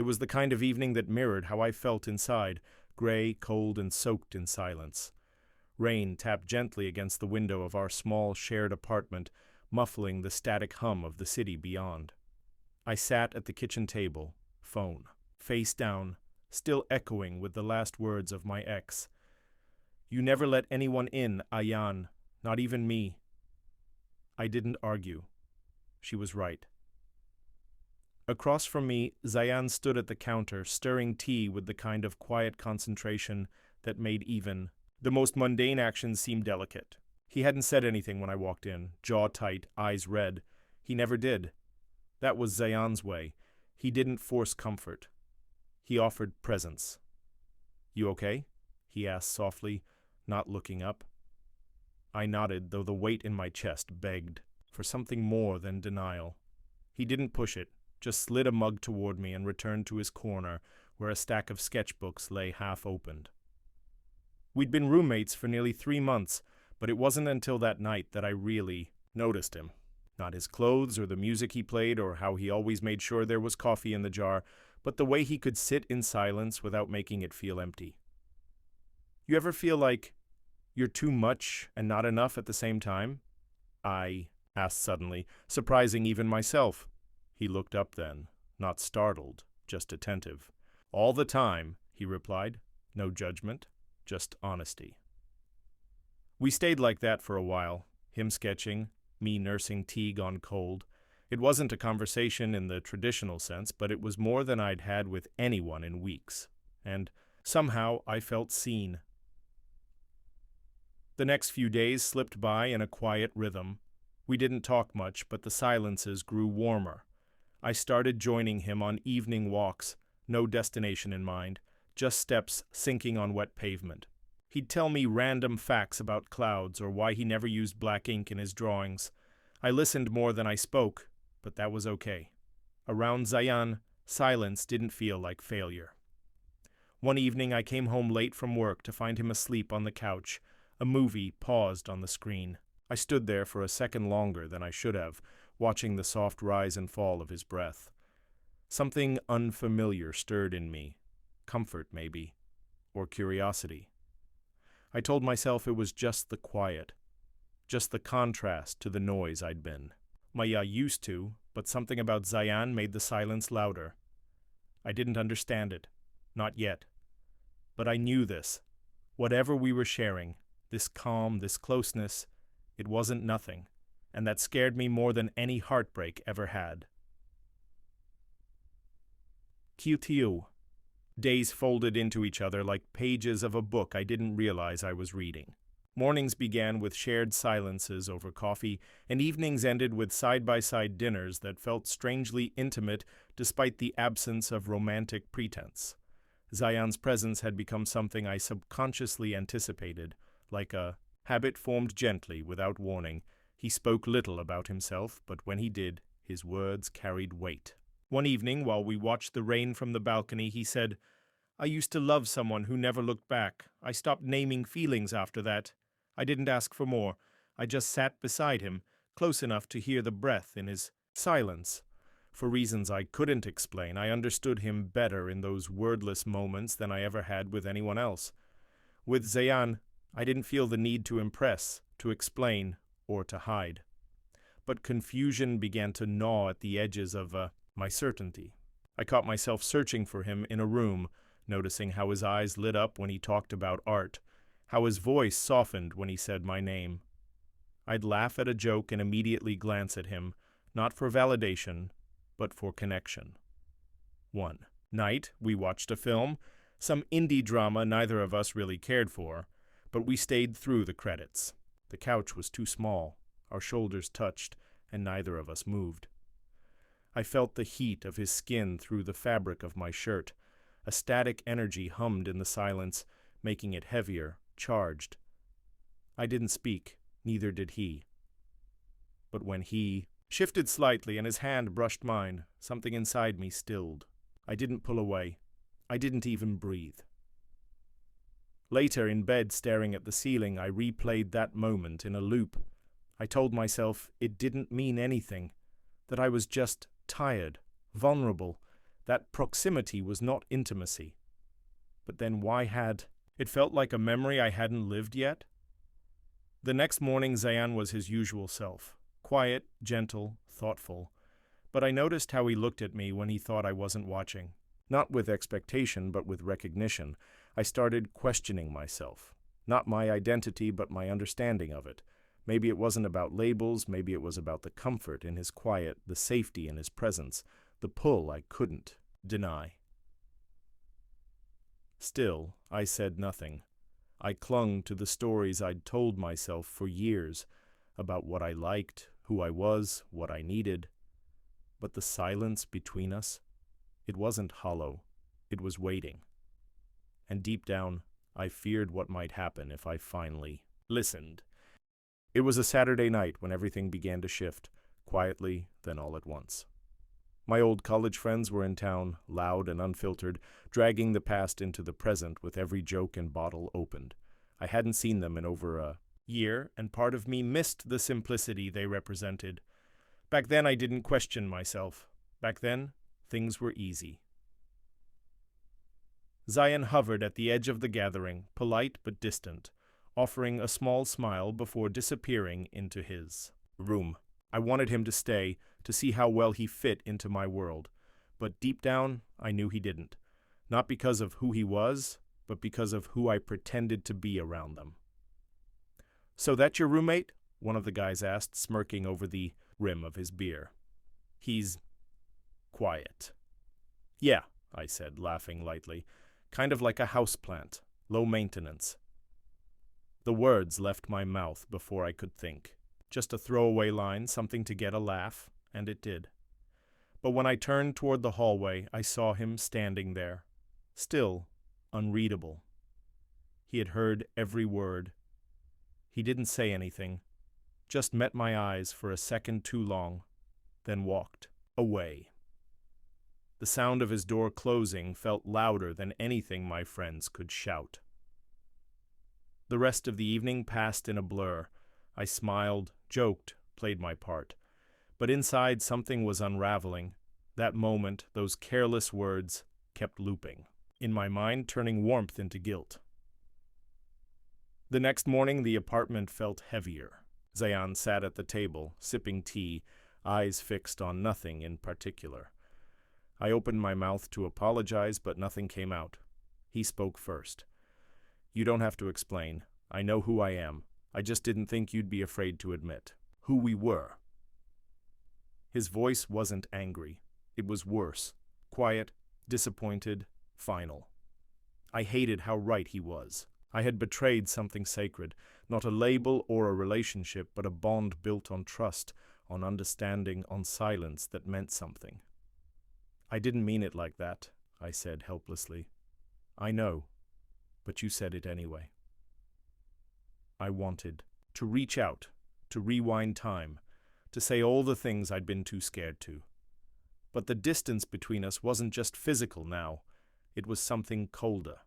It was the kind of evening that mirrored how I felt inside, gray, cold, and soaked in silence. Rain tapped gently against the window of our small shared apartment, muffling the static hum of the city beyond. I sat at the kitchen table, phone, face down, still echoing with the last words of my ex. "You never let anyone in, Ayaan, not even me." I didn't argue. She was right. Across from me, Zayan stood at the counter, stirring tea with the kind of quiet concentration that made even the most mundane actions seem delicate. He hadn't said anything when I walked in, jaw tight, eyes red. He never did. That was Zayan's way. He didn't force comfort. He offered presence. "You okay?" he asked softly, not looking up. I nodded, though the weight in my chest begged for something more than denial. He didn't push it, just slid a mug toward me and returned to his corner, where a stack of sketchbooks lay half opened. We'd been roommates for nearly 3 months, but it wasn't until that night that I really noticed him. Not his clothes or the music he played or how he always made sure there was coffee in the jar, but the way he could sit in silence without making it feel empty. You ever feel like you're too much and not enough at the same time? I asked suddenly, surprising even myself. He looked up then, not startled, just attentive. "All the time," he replied. No judgment, just honesty. We stayed like that for a while, him sketching, me nursing tea gone cold. It wasn't a conversation in the traditional sense, but it was more than I'd had with anyone in weeks. And somehow I felt seen. The next few days slipped by in a quiet rhythm. We didn't talk much, but the silences grew warmer. I started joining him on evening walks, no destination in mind, just steps sinking on wet pavement. He'd tell me random facts about clouds or why he never used black ink in his drawings. I listened more than I spoke, but that was okay. Around Zayan, silence didn't feel like failure. One evening I came home late from work to find him asleep on the couch, a movie paused on the screen. I stood there for a second longer than I should have, watching the soft rise and fall of his breath. Something unfamiliar stirred in me. Comfort, maybe, or curiosity. I told myself it was just the quiet, just the contrast to the noise I'd been. Maya used to, but something about Zayan made the silence louder. I didn't understand it, not yet. But I knew this. Whatever we were sharing, this calm, this closeness, it wasn't nothing, and that scared me more than any heartbreak ever had. QTU. Days folded into each other like pages of a book I didn't realize I was reading. Mornings began with shared silences over coffee, and evenings ended with side-by-side dinners that felt strangely intimate despite the absence of romantic pretense. Zayan's presence had become something I subconsciously anticipated, like a habit formed gently, without warning. He spoke little about himself, but when he did, his words carried weight. One evening, while we watched the rain from the balcony, he said, "I used to love someone who never looked back. I stopped naming feelings after that. I didn't ask for more. I just sat beside him, close enough to hear the breath in his silence. For reasons I couldn't explain, I understood him better in those wordless moments than I ever had with anyone else. With Zayan, I didn't feel the need to impress, to explain, or to hide. But confusion began to gnaw at the edges of my certainty. I caught myself searching for him in a room, noticing how his eyes lit up when he talked about art, how his voice softened when he said my name. I'd laugh at a joke and immediately glance at him, not for validation, but for connection. One night, we watched a film, some indie drama neither of us really cared for, but we stayed through the credits. The couch was too small, our shoulders touched, and neither of us moved. I felt the heat of his skin through the fabric of my shirt. A static energy hummed in the silence, making it heavier, charged. I didn't speak, neither did he. But when he shifted slightly and his hand brushed mine, something inside me stilled. I didn't pull away. I didn't even breathe. Later, in bed staring at the ceiling, I replayed that moment in a loop. I told myself it didn't mean anything, that I was just tired, vulnerable, That proximity was not intimacy. But then why had... It felt like a memory I hadn't lived yet. The next morning Zayan was his usual self. Quiet, gentle, thoughtful. But I noticed how he looked at me when he thought I wasn't watching. Not with expectation, but with recognition. I started questioning myself. Not my identity, but my understanding of it. Maybe it wasn't about labels, maybe it was about the comfort in his quiet, the safety in his presence, the pull I couldn't deny. Still, I said nothing. I clung to the stories I'd told myself for years, about what I liked, who I was, what I needed. But the silence between us, it wasn't hollow, it was waiting. And deep down, I feared what might happen if I finally listened. It was a Saturday night when everything began to shift, quietly, then all at once. My old college friends were in town, loud and unfiltered, dragging the past into the present with every joke and bottle opened. I hadn't seen them in over a year, and part of me missed the simplicity they represented. Back then I didn't question myself. Back then, things were easy. Zayan hovered at the edge of the gathering, polite but distant, offering a small smile before disappearing into his room. I wanted him to stay, to see how well he fit into my world. But deep down, I knew he didn't. Not because of who he was, but because of who I pretended to be around them. "So that's your roommate?" one of the guys asked, smirking over the rim of his beer. "He's quiet." "Yeah," I said, laughing lightly. "Kind of like a houseplant, low maintenance." The words left my mouth before I could think. Just a throwaway line, something to get a laugh, and it did. But when I turned toward the hallway, I saw him standing there, still unreadable. He had heard every word. He didn't say anything, just met my eyes for a second too long, then walked away. The sound of his door closing felt louder than anything my friends could shout. The rest of the evening passed in a blur. I smiled, joked, played my part. But inside something was unraveling. That moment, those careless words, kept looping, in my mind turning warmth into guilt. The next morning the apartment felt heavier. Zayan sat at the table, sipping tea, eyes fixed on nothing in particular. I opened my mouth to apologize, but nothing came out. He spoke first. "You don't have to explain. I know who I am. I just didn't think you'd be afraid to admit who we were." His voice wasn't angry. It was worse. Quiet, disappointed, final. I hated how right he was. I had betrayed something sacred, not a label or a relationship, but a bond built on trust, on understanding, on silence that meant something. "I didn't mean it like that," I said helplessly. "I know, but you said it anyway." I wanted to reach out, to rewind time, to say all the things I'd been too scared to. But the distance between us wasn't just physical now. It was something colder,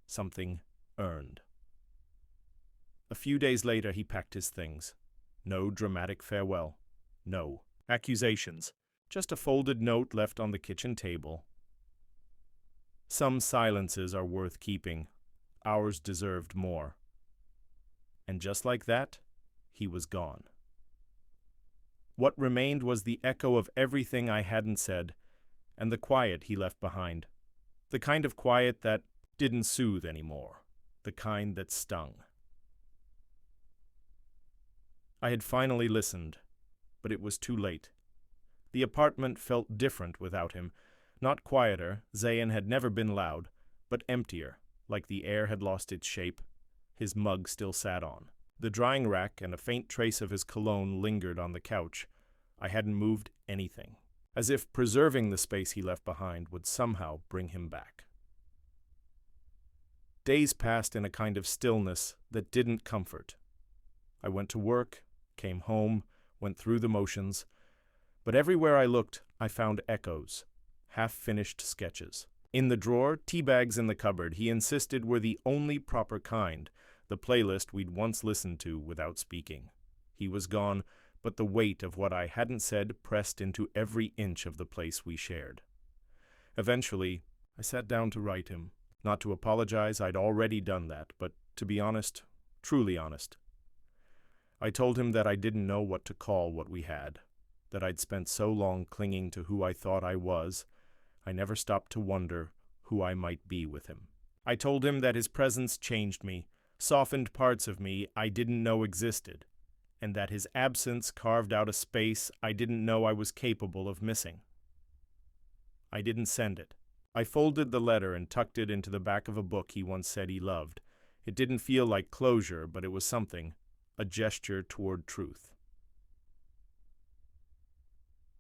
something earned. A few days later he packed his things. No dramatic farewell. No accusations. Just a folded note left on the kitchen table. "Some silences are worth keeping. Ours deserved more." And just like that, he was gone. What remained was the echo of everything I hadn't said, and the quiet he left behind. The kind of quiet that didn't soothe anymore. The kind that stung. I had finally listened, but it was too late. The apartment felt different without him. Not quieter, Zayan had never been loud, but emptier, like the air had lost its shape. His mug still sat on. The drying rack and a faint trace of his cologne lingered on the couch. I hadn't moved anything, as if preserving the space he left behind would somehow bring him back. Days passed in a kind of stillness that didn't comfort. I went to work, came home, went through the motions, but everywhere I looked, I found echoes, half-finished sketches. In the drawer, tea bags in the cupboard he insisted were the only proper kind, the playlist we'd once listened to without speaking. He was gone, but the weight of what I hadn't said pressed into every inch of the place we shared. Eventually, I sat down to write him. Not to apologize, I'd already done that, but to be honest, truly honest. I told him that I didn't know what to call what we had, that I'd spent so long clinging to who I thought I was, I never stopped to wonder who I might be with him. I told him that his presence changed me, softened parts of me I didn't know existed, and that his absence carved out a space I didn't know I was capable of missing. I didn't send it. I folded the letter and tucked it into the back of a book he once said he loved. It didn't feel like closure, but it was something, a gesture toward truth.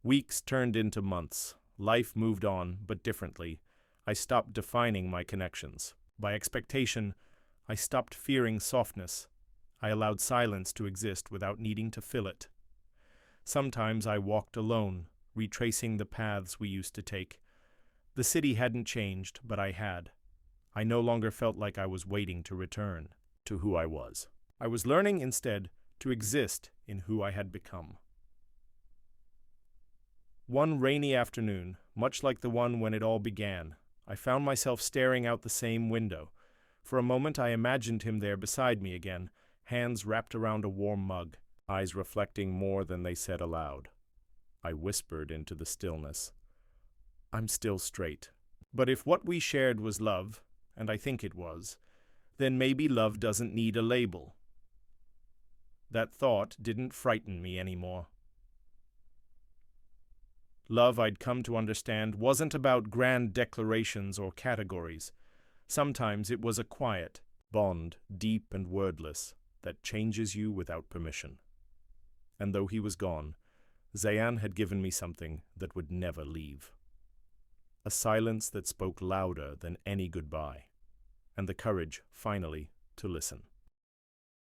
Weeks turned into months. Life moved on, but differently. I stopped defining my connections. By expectation, I stopped fearing softness. I allowed silence to exist without needing to fill it. Sometimes I walked alone, retracing the paths we used to take. The city hadn't changed, but I had. I no longer felt like I was waiting to return to who I was. I was learning instead to exist in who I had become. One rainy afternoon, much like the one when it all began, I found myself staring out the same window. For a moment I imagined him there beside me again, hands wrapped around a warm mug, eyes reflecting more than they said aloud. I whispered into the stillness, "I'm still straight." But if what we shared was love, and I think it was, then maybe love doesn't need a label. That thought didn't frighten me anymore. Love, I'd come to understand, wasn't about grand declarations or categories. Sometimes it was a quiet bond, deep and wordless, that changes you without permission. And though he was gone, Zayan had given me something that would never leave. A silence that spoke louder than any goodbye, and the courage, finally, to listen.